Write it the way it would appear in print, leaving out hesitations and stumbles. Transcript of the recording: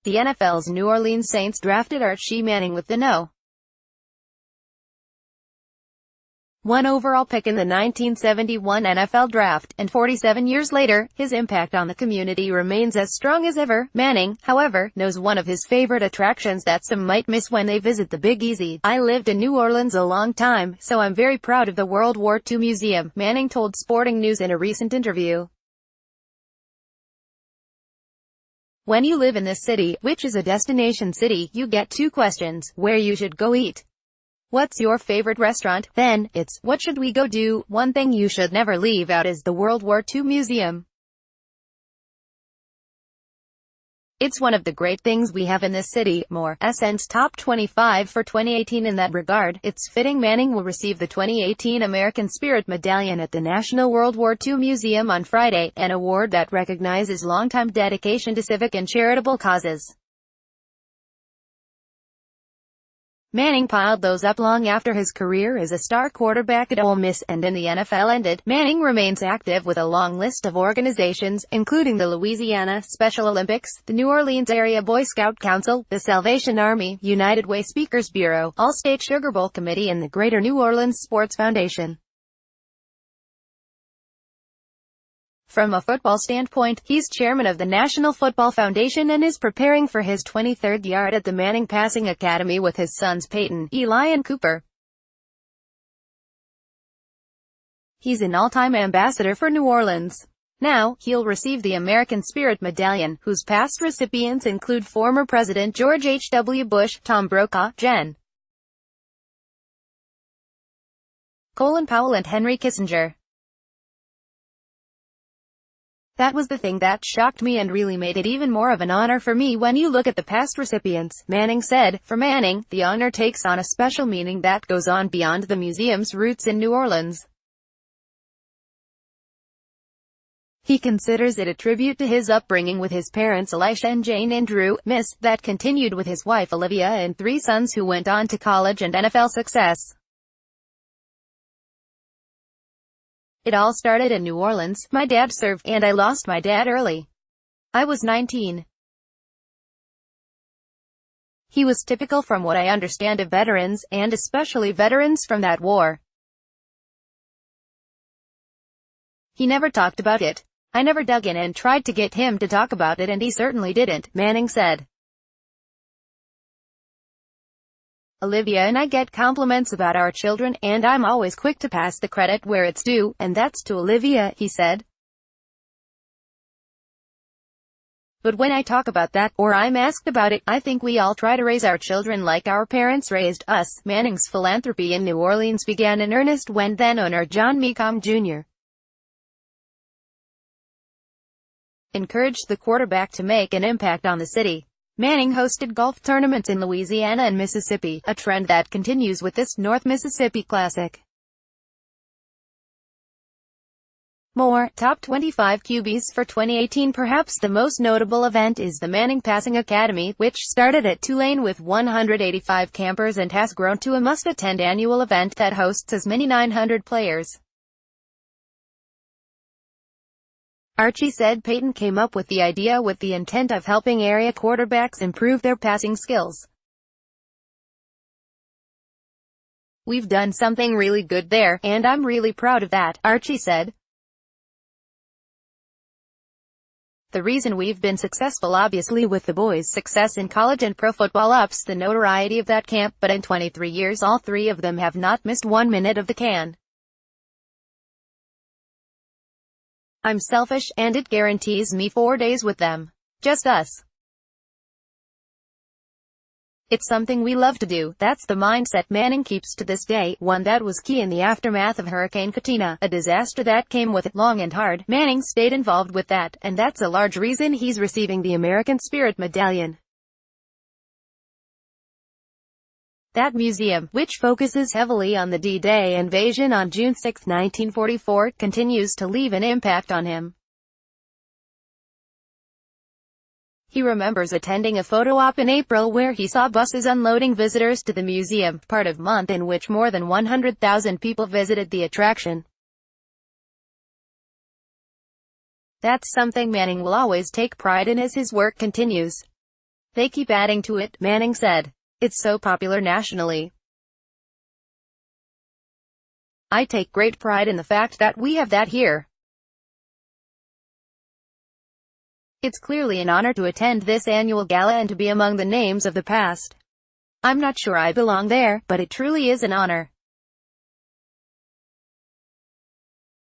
The NFL's New Orleans Saints drafted Archie Manning with the No. 1 overall pick in the 1971 NFL Draft, and 47 years later, his impact on the community remains as strong as ever. Manning, however, knows one of his favorite attractions that some might miss when they visit the Big Easy. "I lived in New Orleans a long time, so I'm very proud of the World War II Museum," Manning told Sporting News in a recent interview. "When you live in this city, which is a destination city, you get two questions: where you should go eat. What's your favorite restaurant? Then, it's, what should we go do? One thing you should never leave out is the World War II Museum. It's one of the great things we have in this city." More. SN's Top 25 for 2018. In that regard, it's fitting Manning will receive the 2018 American Spirit Medallion at the National World War II Museum on Friday, an award that recognizes longtime dedication to civic and charitable causes. Manning piled those up long after his career as a star quarterback at Ole Miss and in the NFL ended. Manning remains active with a long list of organizations, including the Louisiana Special Olympics, the New Orleans Area Boy Scout Council, the Salvation Army, United Way Speakers Bureau, All-State Sugar Bowl Committee, and the Greater New Orleans Sports Foundation. From a football standpoint, he's chairman of the National Football Foundation and is preparing for his 23rd yard at the Manning Passing Academy with his sons Peyton, Eli and Cooper. He's an all-time ambassador for New Orleans. Now, he'll receive the American Spirit Medallion, whose past recipients include former President George H.W. Bush, Tom Brokaw, Jen. Colin Powell and Henry Kissinger. "That was the thing that shocked me and really made it even more of an honor for me when you look at the past recipients," Manning said. For Manning, the honor takes on a special meaning that goes on beyond the museum's roots in New Orleans. He considers it a tribute to his upbringing with his parents Elisha and Jane and Drew, Miss, that continued with his wife Olivia and 3 sons who went on to college and NFL success. "It all started in New Orleans. My dad served, and I lost my dad early. I was 19. He was typical from what I understand of veterans, and especially veterans from that war. He never talked about it. I never dug in and tried to get him to talk about it, and he certainly didn't," Manning said. "Olivia and I get compliments about our children, and I'm always quick to pass the credit where it's due, and that's to Olivia," he said. "But when I talk about that, or I'm asked about it, I think we all try to raise our children like our parents raised us." Manning's philanthropy in New Orleans began in earnest when then-owner John Mecom Jr. encouraged the quarterback to make an impact on the city. Manning hosted golf tournaments in Louisiana and Mississippi, a trend that continues with this North Mississippi Classic. More. Top 25 QBs for 2018. Perhaps the most notable event is the Manning Passing Academy, which started at Tulane with 185 campers and has grown to a must-attend annual event that hosts as many 900 players. Archie said Peyton came up with the idea with the intent of helping area quarterbacks improve their passing skills. "We've done something really good there, and I'm really proud of that," Archie said. "The reason we've been successful obviously with the boys' success in college and pro football ups the notoriety of that camp, but in 23 years all 3 of them have not missed 1 minute of the can. I'm selfish, and it guarantees me 4 days with them. Just us. It's something we love to do." That's the mindset Manning keeps to this day, one that was key in the aftermath of Hurricane Katrina, a disaster that came with it long and hard. Manning stayed involved with that, and that's a large reason he's receiving the American Spirit Medallion. That museum, which focuses heavily on the D-Day invasion on June 6, 1944, continues to leave an impact on him. He remembers attending a photo op in April where he saw buses unloading visitors to the museum, part of a month in which more than 100,000 people visited the attraction. That's something Manning will always take pride in as his work continues. They keep adding to it, Manning said. It's so popular nationally. I take great pride in the fact that we have that here. It's clearly an honor to attend this annual gala and to be among the names of the past. I'm not sure I belong there, but it truly is an honor.